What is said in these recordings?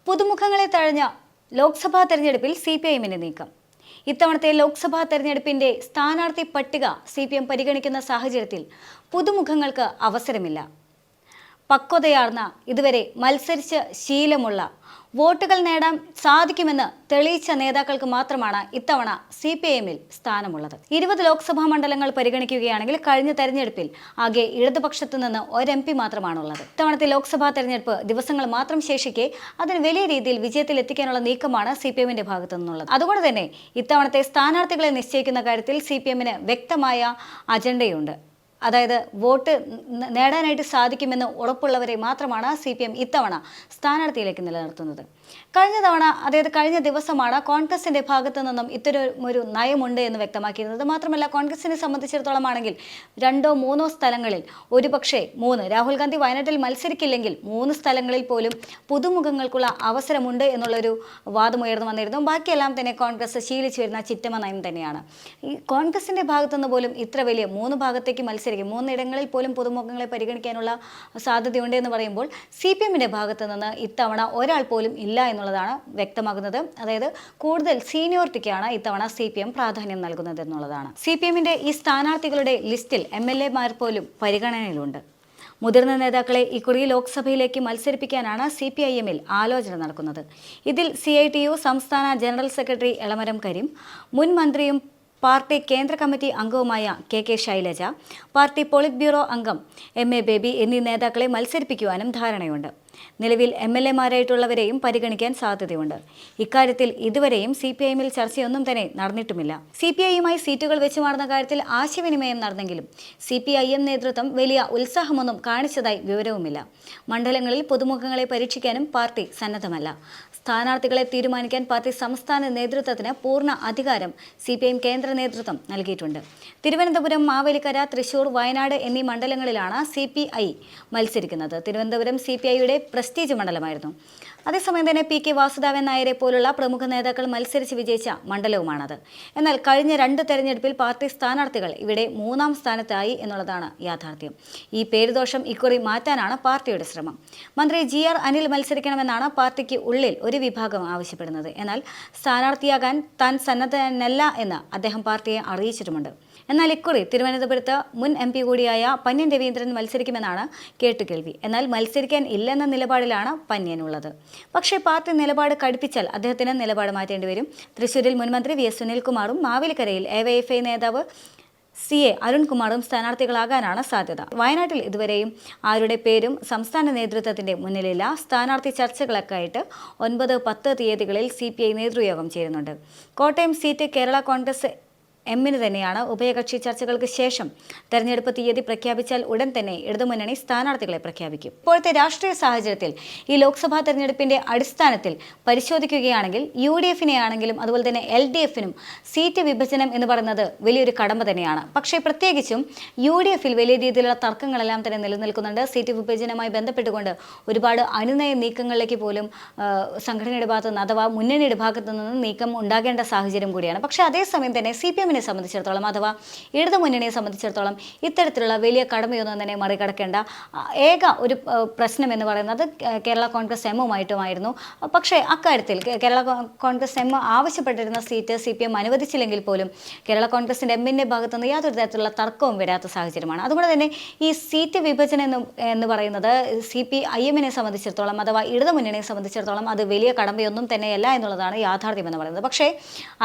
പുതുമുഖങ്ങളെ തഴഞ്ഞ ലോക്സഭാ തെരഞ്ഞെടുപ്പിൽ CPIഎമ്മിന്റെ നീക്കം. ഇത്തവണത്തെ ലോക്സഭാ തെരഞ്ഞെടുപ്പിന്റെ സ്ഥാനാർത്ഥി പട്ടിക CPM പരിഗണിക്കുന്ന സാഹചര്യത്തിൽ പുതുമുഖങ്ങൾക്ക് അവസരമില്ല. പക്വതയാർന്ന, ഇതുവരെ മത്സരിച്ച് ശീലമുള്ള, വോട്ടുകൾ നേടാൻ സാധിക്കുമെന്ന് തെളിയിച്ച നേതാക്കൾക്ക് മാത്രമാണ് ഇത്തവണ CPIഎമ്മിൽ സ്ഥാനമുള്ളത്. 20 ലോക്സഭാ മണ്ഡലങ്ങൾ പരിഗണിക്കുകയാണെങ്കിൽ കഴിഞ്ഞ തെരഞ്ഞെടുപ്പിൽ ആകെ ഇടതുപക്ഷത്തു നിന്ന് ഒരു MP മാത്രമാണുള്ളത്. ഇത്തവണത്തെ ലോക്സഭാ തെരഞ്ഞെടുപ്പ് ദിവസങ്ങൾ മാത്രം ശേഷിക്കെ അതിന് വലിയ രീതിയിൽ വിജയത്തിലെത്തിക്കാനുള്ള നീക്കമാണ് CPIഎമ്മിന്റെ ഭാഗത്തു നിന്നുള്ളത്. അതുകൊണ്ട് തന്നെ ഇത്തവണത്തെ സ്ഥാനാർത്ഥികളെ നിശ്ചയിക്കുന്ന കാര്യത്തിൽ CPIഎമ്മിന് വ്യക്തമായ അജണ്ടയുണ്ട്. അതായത് വോട്ട് നേടാനായിട്ട് സാധിക്കുമെന്ന് ഉറപ്പുള്ളവരെ മാത്രമാണ് CPM ഇത്തവണ സ്ഥാനാർത്ഥിയിലേക്ക് നിലനിർത്തുന്നത്. കഴിഞ്ഞ ദിവസമാണ് കോൺഗ്രസിന്റെ ഭാഗത്തു നിന്നും ഇത്തരം ഒരു നയമുണ്ട് എന്ന് വ്യക്തമാക്കിയിരുന്നത്. മാത്രമല്ല, കോൺഗ്രസിനെ സംബന്ധിച്ചിടത്തോളം ആണെങ്കിൽ 2-3 സ്ഥലങ്ങളിൽ, ഒരുപക്ഷെ 3, രാഹുൽ ഗാന്ധി വയനാട്ടിൽ മത്സരിക്കില്ലെങ്കിൽ 3 സ്ഥലങ്ങളിൽ പോലും പുതുമുഖങ്ങൾക്കുള്ള അവസരമുണ്ട് എന്നുള്ളൊരു വാദം ഉയർന്നു വന്നിരുന്നു. ബാക്കിയെല്ലാം തന്നെ കോൺഗ്രസ് ശീലിച്ചു വരുന്ന ചിറ്റമ നയം തന്നെയാണ്. ഈ കോൺഗ്രസിന്റെ ഭാഗത്തുനിന്ന് പോലും ഇത്ര വലിയ 3 ഭാഗത്തേക്ക് 3 ഇടങ്ങളിൽ പോലും പുതുമുഖങ്ങളെ പരിഗണിക്കാനുള്ള സാധ്യതയുണ്ട് എന്ന് പറയുമ്പോൾ CPMന്റെ ഭാഗത്തു നിന്ന് ഇത്തവണ ഒരാൾ പോലും ഇല്ല എന്നുള്ളതാണ് വ്യക്തമാകുന്നത്. അതായത് കൂടുതൽ സീനിയോറിറ്റിക്കാണ് ഇത്തവണ CPM പ്രാധാന്യം നൽകുന്നത് എന്നുള്ളതാണ്. CPMന്റെ ഈ സ്ഥാനാർത്ഥികളുടെ ലിസ്റ്റിൽ MLA-മാർ പോലും പരിഗണനയിലുണ്ട്. മുതിർന്ന നേതാക്കളെ ഇക്കുറി ലോക്സഭയിലേക്ക് മത്സരിപ്പിക്കാനാണ് CPIഎമ്മിൽ ആലോചന നടക്കുന്നത്. ഇതിൽ CITU സംസ്ഥാന ജനറൽ സെക്രട്ടറി എളമരം കരീം, മുൻ മന്ത്രിയും പാർട്ടി കേന്ദ്ര കമ്മിറ്റി അംഗവുമായ KK Shailaja, party polit bureau അംഗം MA ബേബി എന്നീ നേതാക്കളെ മത്സരിപ്പിക്കുവാനും ധാരണയുണ്ട്. നിലവിൽ MLA-മാരായിട്ടുള്ളവരെയും പരിഗണിക്കാൻ സാധ്യതയുണ്ട്. ഇക്കാര്യത്തിൽ ഇതുവരെയും CPIഎമ്മിൽ ചർച്ചയൊന്നും തന്നെ നടന്നിട്ടുമില്ല. CPIയുമായി സീറ്റുകൾ വെച്ചുമാറുന്ന കാര്യത്തിൽ ആശയവിനിമയം നടന്നെങ്കിലും CPIഎം നേതൃത്വം വലിയ ഉത്സാഹമൊന്നും കാണിച്ചതായി വിവരവുമില്ല. മണ്ഡലങ്ങളിൽ പുതുമുഖങ്ങളെ പരീക്ഷിക്കാനും പാർട്ടി സന്നദ്ധമല്ല. സ്ഥാനാർത്ഥികളെ തീരുമാനിക്കാൻ പാർട്ടി സംസ്ഥാന നേതൃത്വത്തിന് പൂർണ്ണ അധികാരം CPIഎം കേന്ദ്ര നേതൃത്വം നൽകിയിട്ടുണ്ട്. തിരുവനന്തപുരം, മാവേലിക്കര, തൃശൂർ, വയനാട് എന്നീ മണ്ഡലങ്ങളിലാണ് CPI മത്സരിക്കുന്നത്. തിരുവനന്തപുരം CPIയുടെ പ്രസ്റ്റീജ് മണ്ഡലമായിരുന്നു. അതേസമയം തന്നെ PK വാസുദേവൻ നായരെ പോലുള്ള പ്രമുഖ നേതാക്കൾ മത്സരിച്ച് വിജയിച്ച മണ്ഡലവുമാണത്. എന്നാൽ കഴിഞ്ഞ 2 തെരഞ്ഞെടുപ്പിൽ പാർട്ടി സ്ഥാനാർത്ഥികൾ ഇവിടെ 3ാം സ്ഥാനത്തായി എന്നുള്ളതാണ് യാഥാർത്ഥ്യം. ഈ പേരുദോഷം ഇക്കുറി മാറ്റാനാണ് പാർട്ടിയുടെ ശ്രമം. മന്ത്രി GR അനിൽ മത്സരിക്കണമെന്നാണ് പാർട്ടിക്ക് ഉള്ളിൽ ഒരു വിഭാഗം ആവശ്യപ്പെടുന്നത്. എന്നാൽ സ്ഥാനാർത്ഥിയാകാൻ താൻ സന്നദ്ധനല്ല എന്ന് അദ്ദേഹം പാർട്ടിയെ അറിയിച്ചിട്ടുമുണ്ട്. എന്നാൽ ഇക്കുറി തിരുവനന്തപുരത്ത് മുൻ MP കൂടിയായ പന്ന്യൻ രവീന്ദ്രൻ മത്സരിക്കുമെന്നാണ് കേട്ടുകേൾവി. എന്നാൽ മത്സരിക്കാൻ ഇല്ലെന്ന നിലപാടിലാണ് പന്ന്യനുള്ളത്. പക്ഷേ പാർട്ടി നിലപാട് കടുപ്പിച്ചാൽ അദ്ദേഹത്തിന് നിലപാട് മാറ്റേണ്ടി വരും. തൃശ്ശൂരിൽ മുൻമന്ത്രി VS സുനിൽകുമാറും മാവേലിക്കരയിൽ AYFI നേതാവ് CA അരുൺകുമാറും സ്ഥാനാർത്ഥികളാകാനാണ് സാധ്യത. വയനാട്ടിൽ ഇതുവരെയും ആരുടെ പേരും സംസ്ഥാന നേതൃത്വത്തിന്റെ മുന്നിലില്ല. സ്ഥാനാർത്ഥി ചർച്ചകളൊക്കെയായിട്ട് 9-10 തീയതികളിൽ CPI നേതൃയോഗം ചേരുന്നുണ്ട്. കോട്ടയം സീറ്റ് കേരള കോൺഗ്രസ് എമ്മിന് തന്നെയാണ്. ഉഭയകക്ഷി ചർച്ചകൾക്ക് ശേഷം തെരഞ്ഞെടുപ്പ് തീയതി പ്രഖ്യാപിച്ചാൽ ഉടൻ തന്നെ ഇടതുമുന്നണി സ്ഥാനാർത്ഥികളെ പ്രഖ്യാപിക്കും. ഇപ്പോഴത്തെ രാഷ്ട്രീയ സാഹചര്യത്തിൽ ഈ ലോക്സഭാ തെരഞ്ഞെടുപ്പിന്റെ അടിസ്ഥാനത്തിൽ പരിശോധിക്കുകയാണെങ്കിൽ UDFനെ ആണെങ്കിലും അതുപോലെ തന്നെ LDFനും സീറ്റ് വിഭജനം എന്ന് പറയുന്നത് വലിയൊരു കടമ തന്നെയാണ്. പക്ഷേ പ്രത്യേകിച്ചും UDFൽ വലിയ രീതിയിലുള്ള തർക്കങ്ങളെല്ലാം തന്നെ നിലനിൽക്കുന്നുണ്ട്. സീറ്റ് വിഭജനവുമായി ബന്ധപ്പെട്ടുകൊണ്ട് ഒരുപാട് അനുനയ നീക്കങ്ങളിലേക്ക് പോലും സംഘടനയുടെ ഭാഗത്തു നിന്ന് അഥവാ മുന്നണിയുടെ ഭാഗത്തു നിന്ന് നീക്കം ഉണ്ടാകേണ്ട സാഹചര്യം കൂടിയാണ്. പക്ഷേ അതേസമയം തന്നെ CPM സംബന്ധിച്ചിടത്തോളം അഥവാ ഇടതു മുന്നണിയെ സംബന്ധിച്ചിടത്തോളം ഇത്തരത്തിലുള്ള വലിയ കടമയൊന്നും തന്നെ മറികടക്കേണ്ട ഏക ഒരു പ്രശ്നം എന്ന് പറയുന്നത് കേരള കോൺഗ്രസ് എമ്മുമായിട്ടുമായിരുന്നു. പക്ഷേ അക്കാര്യത്തിൽ കേരള കോൺഗ്രസ് എം ആവശ്യപ്പെട്ടിരുന്ന സീറ്റ് CPM അനുവദിച്ചില്ലെങ്കിൽ പോലും കേരള കോൺഗ്രസിൻ്റെ എമ്മിൻ്റെ ഭാഗത്തുനിന്ന് യാതൊരു തരത്തിലുള്ള തർക്കവും വരാത്ത സാഹചര്യമാണ്. അതുകൊണ്ട് തന്നെ ഈ സീറ്റ് വിഭജനം എന്ന് പറയുന്നത് CPIഎമ്മിനെ സംബന്ധിച്ചിടത്തോളം അഥവാ ഇടതു മുന്നണിയെ സംബന്ധിച്ചിടത്തോളം അത് വലിയ കടമയൊന്നും തന്നെയല്ല എന്നുള്ളതാണ് യാഥാർത്ഥ്യം എന്ന് പറയുന്നത്. പക്ഷേ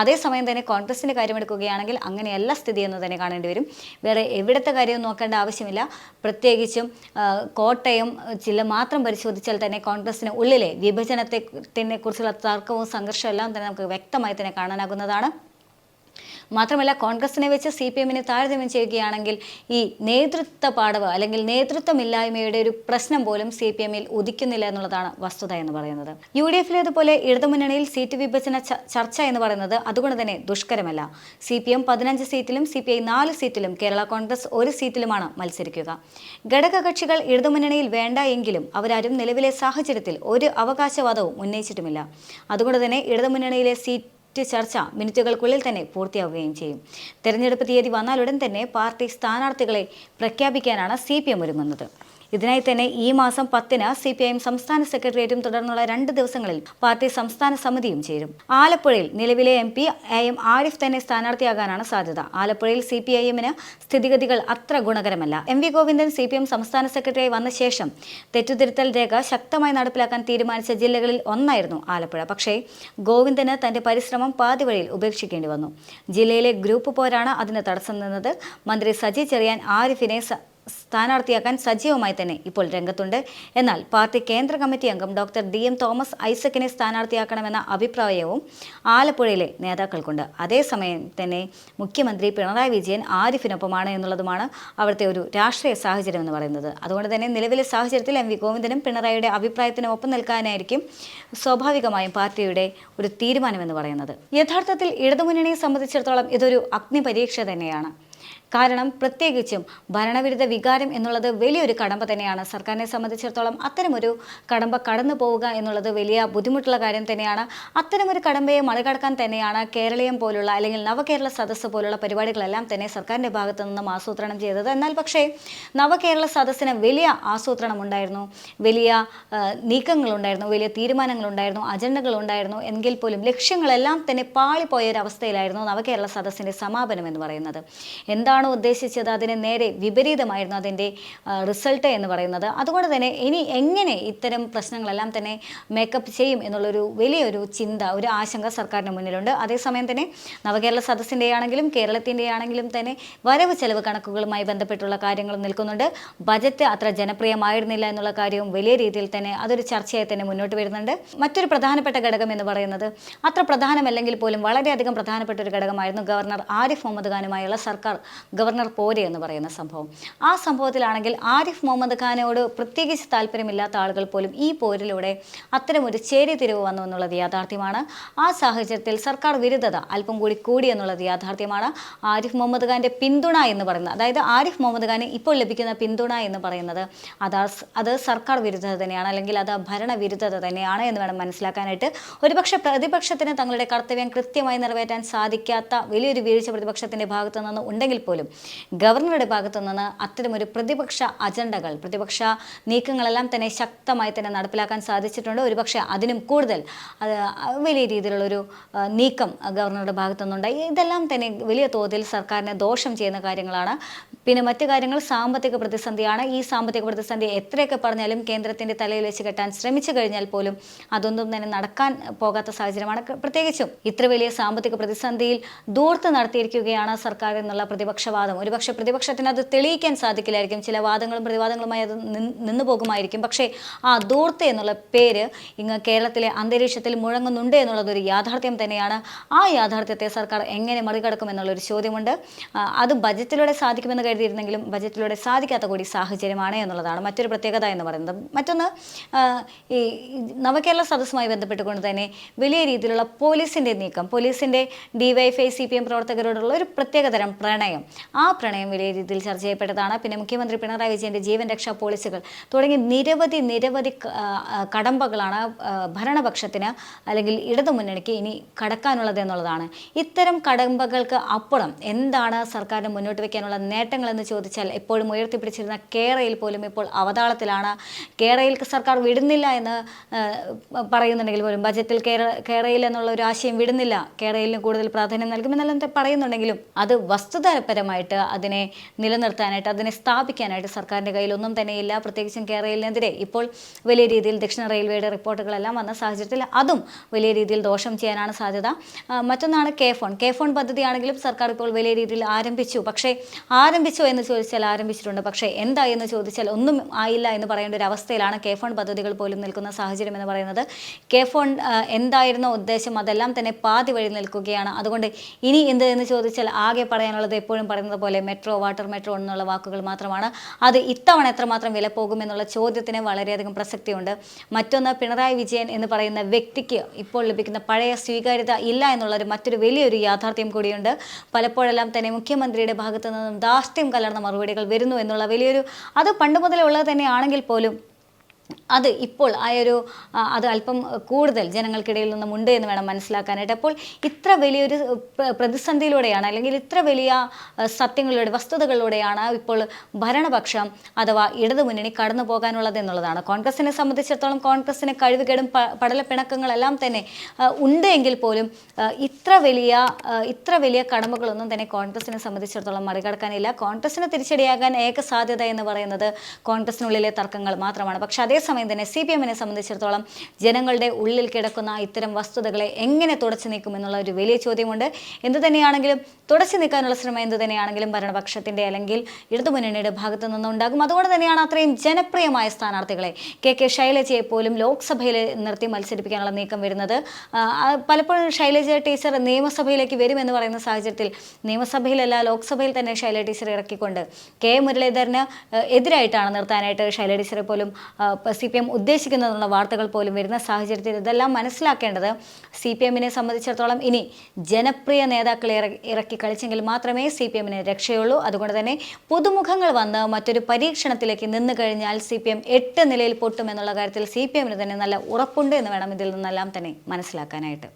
അതേസമയം തന്നെ കോൺഗ്രസിൻ്റെ കാര്യമെടുക്കുകയാണെങ്കിൽ അങ്ങനെയല്ല സ്ഥിതി എന്ന് തന്നെ കാണേണ്ടി വരും. വേറെ എവിടത്തെ കാര്യവും നോക്കേണ്ട ആവശ്യമില്ല. പ്രത്യേകിച്ചും കോട്ടയം ജില്ല മാത്രം പരിശോധിച്ചാൽ തന്നെ കോൺഗ്രസിന് ഉള്ളിലെ വിഭജനത്തെ കുറിച്ചുള്ള തർക്കവും സംഘർഷവും എല്ലാം തന്നെ നമുക്ക് വ്യക്തമായി തന്നെ കാണാനാകുന്നതാണ്. മാത്രമല്ല, കോൺഗ്രസിനെ വെച്ച് CPMനെ താരതമ്യം ചെയ്യുകയാണെങ്കിൽ ഈ നേതൃത്വ പാടവ് അല്ലെങ്കിൽ നേതൃത്വമില്ലായ്മയുടെ ഒരു പ്രശ്നം പോലും CPMൽ ഉദിക്കുന്നില്ല എന്നുള്ളതാണ് വസ്തുത എന്ന് പറയുന്നത്. UDFലേതുപോലെ ഇടതുമുന്നണിയിൽ സീറ്റ് വിഭജന ചർച്ച എന്ന് പറയുന്നത് അതുകൊണ്ട് തന്നെ ദുഷ്കരമല്ല. CPM 15 സീറ്റിലും CPI 4 സീറ്റിലും കേരള കോൺഗ്രസ് 1 സീറ്റിലുമാണ് മത്സരിക്കുക. ഘടകകക്ഷികൾ ഇടതുമുന്നണിയിൽ വേണ്ട എങ്കിലും അവരാരും നിലവിലെ സാഹചര്യത്തിൽ ഒരു അവകാശവാദവും ഉന്നയിച്ചിട്ടുമില്ല. അതുകൊണ്ട് തന്നെ ഇടതുമുന്നണിയിലെ സീറ്റ് ചർച്ച മിനിറ്റുകൾക്കുള്ളിൽ തന്നെ പൂർത്തിയാവുകയും ചെയ്യും. തെരഞ്ഞെടുപ്പ് തീയതി വന്നാലുടൻ തന്നെ പാർട്ടി സ്ഥാനാർത്ഥികളെ പ്രഖ്യാപിക്കാനാണ് CPM ഒരുങ്ങുന്നത്. ഇതിനായി തന്നെ ഈ മാസം 10-ന് CPIM സംസ്ഥാന സെക്രട്ടേറിയറ്റും തുടർന്നുള്ള 2 ദിവസങ്ങളിൽ പാർട്ടി സംസ്ഥാന സമിതിയും ചേരും. ആലപ്പുഴയിൽ നിലവിലെ MP AM ആരിഫ് തന്നെ സ്ഥാനാർത്ഥിയാകാനാണ് സാധ്യത. ആലപ്പുഴയിൽ CPIM-ന് സ്ഥിതിഗതികൾ അത്ര ഗുണകരമല്ല. MV ഗോവിന്ദൻ CPM സംസ്ഥാന സെക്രട്ടറിയായി വന്ന ശേഷം തെറ്റുതിരുത്തൽ രേഖ ശക്തമായി നടപ്പിലാക്കാൻ തീരുമാനിച്ച ജില്ലകളിൽ ഒന്നായിരുന്നു ആലപ്പുഴ. പക്ഷേ ഗോവിന്ദന് തന്റെ പരിശ്രമം പാതിവഴിയിൽ ഉപേക്ഷിക്കേണ്ടി വന്നു. ജില്ലയിലെ ഗ്രൂപ്പ് പോരാണ് അതിന് തടസ്സം നിന്നത്. മന്ത്രി സജി ചെറിയാൻ ആരിഫിനെ സ്ഥാനാർത്ഥിയാക്കാൻ സജീവമായി തന്നെ ഇപ്പോൾ രംഗത്തുണ്ട്. എന്നാൽ പാർട്ടി കേന്ദ്ര കമ്മിറ്റി അംഗം ഡോക്ടർ DM തോമസ് ഐസക്കിനെ സ്ഥാനാർത്ഥിയാക്കണമെന്ന അഭിപ്രായവും ആലപ്പുഴയിലെ നേതാക്കൾക്കുണ്ട്. അതേസമയം തന്നെ മുഖ്യമന്ത്രി പിണറായി വിജയൻ ആരിഫിനൊപ്പമാണ് എന്നുള്ളതുമാണ് അവിടുത്തെ ഒരു രാഷ്ട്രീയ സാഹചര്യം എന്ന് പറയുന്നത്. അതുകൊണ്ട് തന്നെ നിലവിലെ സാഹചര്യത്തിൽ MV ഗോവിന്ദനും പിണറായിയുടെ അഭിപ്രായത്തിന് ഒപ്പം നിൽക്കാനായിരിക്കും സ്വാഭാവികമായും പാർട്ടിയുടെ ഒരു തീരുമാനമെന്ന് പറയുന്നത്. യഥാർത്ഥത്തിൽ ഇടതുമുന്നണിയെ സംബന്ധിച്ചിടത്തോളം ഇതൊരു അഗ്നിപരീക്ഷ തന്നെയാണ്. കാരണം പ്രത്യേകിച്ചും ഭരണവിരുദ്ധ വികാരം എന്നുള്ളത് വലിയൊരു കടമ്പ തന്നെയാണ്. സർക്കാരിനെ സംബന്ധിച്ചിടത്തോളം അത്തരമൊരു കടമ്പ കടന്നു പോവുക എന്നുള്ളത് വലിയ ബുദ്ധിമുട്ടുള്ള കാര്യം തന്നെയാണ്. അത്തരമൊരു കടമ്പയെ മറികടക്കാൻ തന്നെയാണ് കേരളീയം പോലുള്ള അല്ലെങ്കിൽ നവകേരള സദസ്സ് പോലുള്ള പരിപാടികളെല്ലാം തന്നെ സർക്കാരിൻ്റെ ഭാഗത്തു നിന്നും ആസൂത്രണം ചെയ്തത്. എന്നാൽ പക്ഷേ നവകേരള സദസ്സിന് വലിയ ആസൂത്രണം ഉണ്ടായിരുന്നു, വലിയ നീക്കങ്ങളുണ്ടായിരുന്നു, വലിയ തീരുമാനങ്ങളുണ്ടായിരുന്നു, അജണ്ടകളുണ്ടായിരുന്നു. എങ്കിൽ പോലും ലക്ഷ്യങ്ങളെല്ലാം തന്നെ പാളിപ്പോയ ഒരവസ്ഥയിലായിരുന്നു നവകേരള സദസ്സിൻ്റെ സമാപനം എന്ന് പറയുന്നത്. എന്താണോ ഉദ്ദേശിച്ചത് അതിന് നേരെ വിപരീതമായിരുന്നു അതിൻ്റെ റിസൾട്ട് എന്ന് പറയുന്നത്. അതുകൊണ്ട് തന്നെ ഇനി എങ്ങനെ ഇത്തരം പ്രശ്നങ്ങളെല്ലാം തന്നെ മേക്കപ്പ് ചെയ്യും എന്നുള്ളൊരു വലിയൊരു ചിന്ത, ഒരു ആശങ്ക സർക്കാരിന് മുന്നിലുണ്ട്. അതേസമയം തന്നെ നവകേരള സദസ്സിൻ്റെ ആണെങ്കിലും കേരളത്തിൻ്റെ ആണെങ്കിലും തന്നെ വരവ് ചെലവ് കണക്കുകളുമായി ബന്ധപ്പെട്ടുള്ള കാര്യങ്ങൾ നിൽക്കുന്നുണ്ട്. ബജറ്റ് അത്ര ജനപ്രിയമായിരുന്നില്ല എന്നുള്ള കാര്യവും വലിയ രീതിയിൽ തന്നെ അതൊരു ചർച്ചയായി തന്നെ മുന്നോട്ട് വരുന്നുണ്ട്. മറ്റൊരു പ്രധാനപ്പെട്ട ഘടകം എന്ന് പറയുന്നത് അത്ര പ്രധാനമല്ലെങ്കിൽ പോലും വളരെയധികം പ്രധാനപ്പെട്ട ഒരു ഘടകമായിരുന്നു ഗവർണർ ആരിഫ് മുഹമ്മദ് ഖാനുമായുള്ള സർക്കാർ ഗവർണർ പോര് എന്ന് പറയുന്ന സംഭവം. ആ സംഭവത്തിലാണെങ്കിൽ ആരിഫ് മുഹമ്മദ് ഖാനോട് പ്രത്യേകിച്ച് താല്പര്യമില്ലാത്ത ആളുകൾ പോലും ഈ പോരിലൂടെ അത്തരമൊരു ചേരിതിരിവ് വന്നു എന്നുള്ളത് യാഥാർത്ഥ്യമാണ്. ആ സാഹചര്യത്തിൽ സർക്കാർ വിരുദ്ധത അല്പം കൂടി എന്നുള്ളത് യാഥാർത്ഥ്യമാണ്. ആരിഫ് മുഹമ്മദ് ഖാൻ്റെ പിന്തുണ എന്ന് പറയുന്നത്, അതായത് ആരിഫ് മുഹമ്മദ് ഖാന് ഇപ്പോൾ ലഭിക്കുന്ന പിന്തുണ എന്ന് പറയുന്നത് അത് സർക്കാർ വിരുദ്ധത തന്നെയാണ്, അല്ലെങ്കിൽ അത് ഭരണവിരുദ്ധത തന്നെയാണ് എന്ന് വേണം മനസ്സിലാക്കാനായിട്ട്. ഒരുപക്ഷെ പ്രതിപക്ഷത്തിന് തങ്ങളുടെ കർത്തവ്യം കൃത്യമായി നിറവേറ്റാൻ സാധിക്കാത്ത വലിയൊരു വീഴ്ച പ്രതിപക്ഷത്തിൻ്റെ ഭാഗത്തു നിന്ന് ഉണ്ടെങ്കിൽ പോലും ഗവർണറുടെ ഭാഗത്തു നിന്ന് അത്തരമൊരു പ്രതിപക്ഷ അജണ്ടകൾ, പ്രതിപക്ഷ നീക്കങ്ങളെല്ലാം തന്നെ ശക്തമായി തന്നെ നടപ്പിലാക്കാൻ സാധിച്ചിട്ടുണ്ട്. ഒരുപക്ഷെ അതിനും കൂടുതൽ വലിയ രീതിയിലുള്ളൊരു നീക്കം ഗവർണറുടെ ഭാഗത്തു നിന്നുണ്ടായി. ഇതെല്ലാം തന്നെ വലിയ തോതിൽ സർക്കാരിനെ ദോഷം ചെയ്യുന്ന കാര്യങ്ങളാണ്. പിന്നെ മറ്റു കാര്യങ്ങൾ സാമ്പത്തിക പ്രതിസന്ധിയാണ്. ഈ സാമ്പത്തിക പ്രതിസന്ധി എത്രയൊക്കെ പറഞ്ഞാലും കേന്ദ്രത്തിൻ്റെ തലയിൽ വെച്ച് കെട്ടാൻ ശ്രമിച്ചു കഴിഞ്ഞാൽ പോലും അതൊന്നും തന്നെ നടക്കാൻ പോകാത്ത സാഹചര്യമാണ്. പ്രത്യേകിച്ചും ഇത്ര വലിയ സാമ്പത്തിക പ്രതിസന്ധിയിൽ ദൂർത്ത് നടത്തിയിരിക്കുകയാണ് സർക്കാർ എന്നുള്ള പ്രതിപക്ഷവാദം. ഒരുപക്ഷെ പ്രതിപക്ഷത്തിന് അത് തെളിയിക്കാൻ സാധിക്കില്ലായിരിക്കും, ചില വാദങ്ങളും പ്രതിവാദങ്ങളുമായി അത് നിന്നു പോകുമായിരിക്കും. പക്ഷേ ആ ദൂർത്ത് എന്നുള്ള പേര് ഇങ്ങ് കേരളത്തിലെ അന്തരീക്ഷത്തിൽ മുഴങ്ങുന്നുണ്ട് എന്നുള്ളതൊരു യാഥാർത്ഥ്യം തന്നെയാണ്. ആ യാഥാർത്ഥ്യത്തെ സർക്കാർ എങ്ങനെ മറികടക്കും എന്നുള്ളൊരു ചോദ്യമുണ്ട്. അത് ബജറ്റിലൂടെ സാധിക്കുമെന്ന് കരുതിയിരുന്നെങ്കിലും ബജറ്റിലൂടെ സാധിക്കാത്ത കൂടി സാഹചര്യമാണ് എന്നുള്ളതാണ് മറ്റൊരു പ്രത്യേകത എന്ന് പറയുന്നത്. മറ്റൊന്ന്, ഈ നവകേരള സദസ്സുമായി ബന്ധപ്പെട്ടുകൊണ്ട് തന്നെ വലിയ രീതിയിലുള്ള പോലീസിൻ്റെ നീക്കം, പോലീസിൻ്റെ DYFI CPM പ്രവർത്തകരോടുള്ള ഒരു പ്രത്യേകതരം പ്രണയം, ആ പ്രണയം വലിയ രീതിയിൽ ചർച്ച ചെയ്യപ്പെട്ടതാണ്. പിന്നെ മുഖ്യമന്ത്രി പിണറായി വിജയൻ്റെ ജീവൻ രക്ഷാ പോളിസികൾ തുടങ്ങി നിരവധി കടമ്പകളാണ് ഭരണപക്ഷത്തിന് അല്ലെങ്കിൽ ഇടതുമുന്നണിക്ക് ഇനി കടക്കാനുള്ളത് എന്നുള്ളതാണ്. ഇത്തരം കടമ്പകൾക്ക് അപ്പുറം എന്താണ് സർക്കാരിന് മുന്നോട്ട് വയ്ക്കാനുള്ള നേട്ടങ്ങളെന്ന് ചോദിച്ചാൽ എപ്പോഴും ഉയർത്തിപ്പിടിച്ചിരുന്ന കേരയിൽ പോലും ഇപ്പോൾ അവതാളത്തിലാണ്. കേരയിൽ സർക്കാർ വിടുന്നില്ല എന്ന് പറയുന്നുണ്ടെങ്കിൽ പോലും ബജറ്റിൽ കേരയിൽ എന്നുള്ള ഒരു ആശയം വിടുന്നില്ല, കേരളിന് കൂടുതൽ പ്രാധാന്യം നൽകുമെന്നെല്ലാം പറയുന്നുണ്ടെങ്കിലും അത് വസ്തുതാപരമായിട്ട് അതിനെ നിലനിർത്താനായിട്ട്, അതിനെ സ്ഥാപിക്കാനായിട്ട് സർക്കാരിൻ്റെ കയ്യിലൊന്നും തന്നെയില്ല. പ്രത്യേകിച്ചും കേരളത്തിനെതിരെ ഇപ്പോൾ വലിയ രീതിയിൽ ദക്ഷിണ റെയിൽവേയുടെ റിപ്പോർട്ടുകളെല്ലാം വന്ന സാഹചര്യത്തിൽ അതും വലിയ രീതിയിൽ ദോഷം ചെയ്യാനാണ് സാധ്യത. മറ്റൊന്നാണ് കെ ഫോൺ പദ്ധതിയാണെങ്കിലും സർക്കാർ ഇപ്പോൾ വലിയ രീതിയിൽ ആരംഭിച്ചു. പക്ഷേ ആരംഭിച്ചോ എന്ന് ചോദിച്ചാൽ ആരംഭിച്ചിട്ടുണ്ട്, പക്ഷേ എന്തായി എന്ന് ചോദിച്ചാൽ ഒന്നും ആയില്ല എന്ന് പറയേണ്ട ഒരു അവസ്ഥയിലാണ് കെ ഫോൺ പദ്ധതികൾ പോലും നിൽക്കുന്ന സാഹചര്യം എന്ന് പറയുന്നത്. കെ ഫോൺ എന്തായിരുന്നോ ഉദ്ദേശം അതെല്ലാം തന്നെ പാതി വഴി നിൽക്കുകയാണ്. അതുകൊണ്ട് ഇനി എന്ത് എന്ന് ചോദിച്ചാൽ ആകെ പറയാനുള്ളത് എപ്പോഴും പറയുന്നത് പോലെ മെട്രോ, വാട്ടർ മെട്രോ എന്നുള്ള വാക്കുകൾ മാത്രമാണ്. അത് ഇത്തവണ എത്രമാത്രം വില പോകുമെന്നുള്ള ചോദ്യത്തിന് വളരെയധികം പ്രസക്തിയുണ്ട്. മറ്റൊന്ന്, പിണറായി വിജയൻ എന്ന് പറയുന്ന വ്യക്തിക്ക് ഇപ്പോൾ ലഭിക്കുന്ന പഴയ സ്വീകാര്യത ഇല്ല എന്നുള്ളൊരു മറ്റൊരു വലിയൊരു യാഥാർത്ഥ്യം കൂടിയുണ്ട്. പലപ്പോഴെല്ലാം തന്നെ മുഖ്യമന്ത്രിയുടെ ഭാഗത്തു നിന്നും ധാർഷ്ട്യം കലർന്ന മറുപടികൾ വരുന്നു എന്നുള്ള വലിയൊരു, അത് പണ്ട് മുതലേ ഉള്ളത് തന്നെയാണെങ്കിൽ പോലും അത് ഇപ്പോൾ അത് അല്പം കൂടുതൽ ജനങ്ങൾക്കിടയിൽ നിന്നും ഉണ്ട് എന്ന് വേണം മനസ്സിലാക്കാനായിട്ട്. അപ്പോൾ ഇത്ര വലിയൊരു പ്രതിസന്ധിയിലൂടെയാണ്, അല്ലെങ്കിൽ ഇത്ര വലിയ സത്യങ്ങളിലൂടെ, വസ്തുതകളിലൂടെയാണ് ഇപ്പോൾ ഭരണപക്ഷം അഥവാ ഇടതുമുന്നണി കടന്നു പോകാനുള്ളത് എന്നുള്ളതാണ്. കോൺഗ്രസിനെ സംബന്ധിച്ചിടത്തോളം കോൺഗ്രസിന് കഴിവുകേടും പടലപ്പിണക്കങ്ങളെല്ലാം തന്നെ ഉണ്ട് എങ്കിൽ പോലും ഇത്ര വലിയ കടമകളൊന്നും തന്നെ കോൺഗ്രസിനെ സംബന്ധിച്ചിടത്തോളം മറികടക്കാനില്ല. കോൺഗ്രസിന് തിരിച്ചടിയാകാൻ ഏക സാധ്യത എന്ന് പറയുന്നത് കോൺഗ്രസിനുള്ളിലെ തർക്കങ്ങൾ മാത്രമാണ്. പക്ഷെ അതേസമയം തന്നെ CPM-നെ സംബന്ധിച്ചിടത്തോളം ജനങ്ങളുടെ ഉള്ളിൽ കിടക്കുന്ന ഇത്തരം വസ്തുതകളെ എങ്ങനെ തുടച്ചു നീക്കുമെന്നുള്ള ഒരു വലിയ ചോദ്യമുണ്ട്. എന്തു തന്നെയാണെങ്കിലും തുടച്ചു നീക്കാനുള്ള ശ്രമം എന്തു തന്നെയാണെങ്കിലും ഭരണപക്ഷത്തിൻ്റെ അല്ലെങ്കിൽ ഇടതുമുന്നണിയുടെ ഭാഗത്തു നിന്നുണ്ടാകും. അതുകൊണ്ട് തന്നെയാണ് അത്രയും ജനപ്രിയമായ സ്ഥാനാർത്ഥികളെ കെ ശൈലജയെ പോലും ലോക്സഭയിൽ നിർത്തി മത്സരിപ്പിക്കാനുള്ള നീക്കം വരുന്നത്. പലപ്പോഴും ശൈലജ ടീച്ചർ നിയമസഭയിലേക്ക് വരുമെന്ന് പറയുന്ന സാഹചര്യത്തിൽ നിയമസഭയിലല്ല, ലോക്സഭയിൽ തന്നെ ശൈലജ ടീച്ചർ ഇറക്കിക്കൊണ്ട് മുരളീധരന് എതിരായിട്ടാണ് നിർത്താനായിട്ട് ശൈലജ ടീച്ചറെ പോലും CPM ഉദ്ദേശിക്കുന്നതെന്നുള്ള വാർത്തകൾ പോലും വരുന്ന സാഹചര്യത്തിൽ ഇതെല്ലാം മനസ്സിലാക്കേണ്ടത് CPM-നെ സംബന്ധിച്ചിടത്തോളം ഇനി ജനപ്രിയ നേതാക്കളെ ഇറക്കി കളിച്ചെങ്കിൽ മാത്രമേ CPM-ന് രക്ഷയുള്ളൂ. അതുകൊണ്ട് തന്നെ പുതുമുഖങ്ങൾ വന്ന് മറ്റൊരു പരീക്ഷണത്തിലേക്ക് നിന്നു കഴിഞ്ഞാൽ CPM 8 നിലയിൽ പൊട്ടുമെന്നുള്ള കാര്യത്തിൽ CPM-ന് തന്നെ നല്ല ഉറപ്പുണ്ട് എന്ന് വേണം ഇതിൽ നിന്നെല്ലാം തന്നെ മനസ്സിലാക്കാനായിട്ട്.